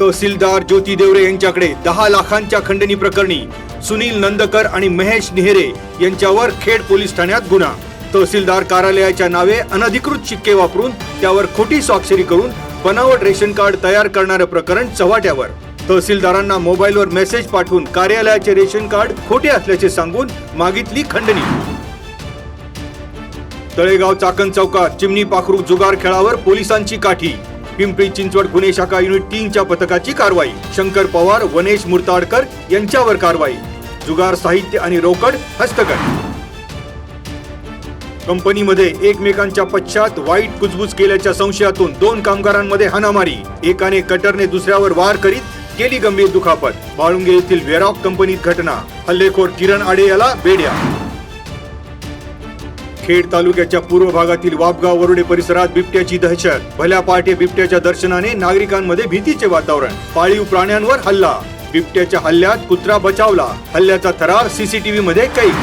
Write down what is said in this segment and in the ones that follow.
तहसीलदार ज्योती देवरे यांच्याकडे 10 लाखांच्या खंडणी प्रकरणी सुनील नंदकर आणि महेश निहेरे यांच्यावर खेड पोलीस ठाण्यात गुन्हा। तहसीलदार कार्यालयाच्या नावे अनधिकृत शिक्के वापरून त्यावर खोटी स्वाक्षरी करून बनावट रेशन कार्ड तयार करणारे प्रकरण चव्हाट्यावर। तहसीलदारांना मोबाईलवर मेसेज पाठवून कार्यालयाचे रेशन कार्ड खोटे असल्याचे सांगून मागितली खंडणी। तळेगाव चाकण चौकात चिमणी पाखरू जुगार खेळावर पोलिसांची काठी। पिंपरी चिंचवड गुन्हे शाखा युनिट 3च्या पथकाची कारवाई। शंकर पवार, वनेश मुर्ताडकर यांच्यावर कारवाई। जुगार साहित्य आणि रोकड हस्तगत। कंपनीमध्ये एकमेकांच्या पश्चात वाईट कुजबूज केल्याच्या संशयातून 2 कामगारांमध्ये हाणामारी। एकाने कटरने दुसऱ्यावर वार करीत केली गंभीर दुखापत। बाळुंगे येथील वेरॉक कंपनीत घटना। हल्लेखोर किरण आडे याला बेड्या। खेड तालुक्याच्या पूर्व भागातील वापगाव वरुडे परिसरात बिबट्याची दहशत। भल्या पहाटे बिबट्याच्या दर्शनाने नागरिकांमध्ये भीतीचे वातावरण। पाळीव प्राण्यांवर हल्ला। बिबट्याच्या हल्ल्यात कुत्रा बचावला। हल्ल्याचा थरार सीसीटीव्ही मध्ये कैद।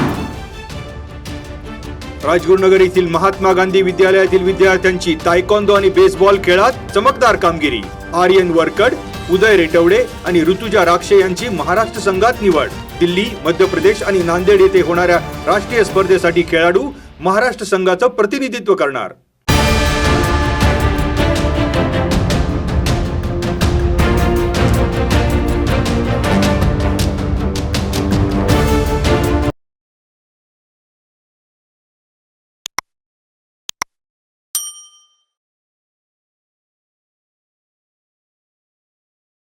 राजगुरुनगर येथील महात्मा गांधी विद्यालयातील विद्यार्थ्यांची तायक्वांदो आणि बेसबॉल खेळात चमकदार कामगिरी। आर्यन वरकड, उदय रेटवडे आणि ऋतुजा राक्षे यांची महाराष्ट्र संघात निवड। दिल्ली, मध्य प्रदेश आणि नांदेड येथे होणाऱ्या राष्ट्रीय स्पर्धेसाठी खेळाडू महाराष्ट्र संघाचं प्रतिनिधित्व करणार।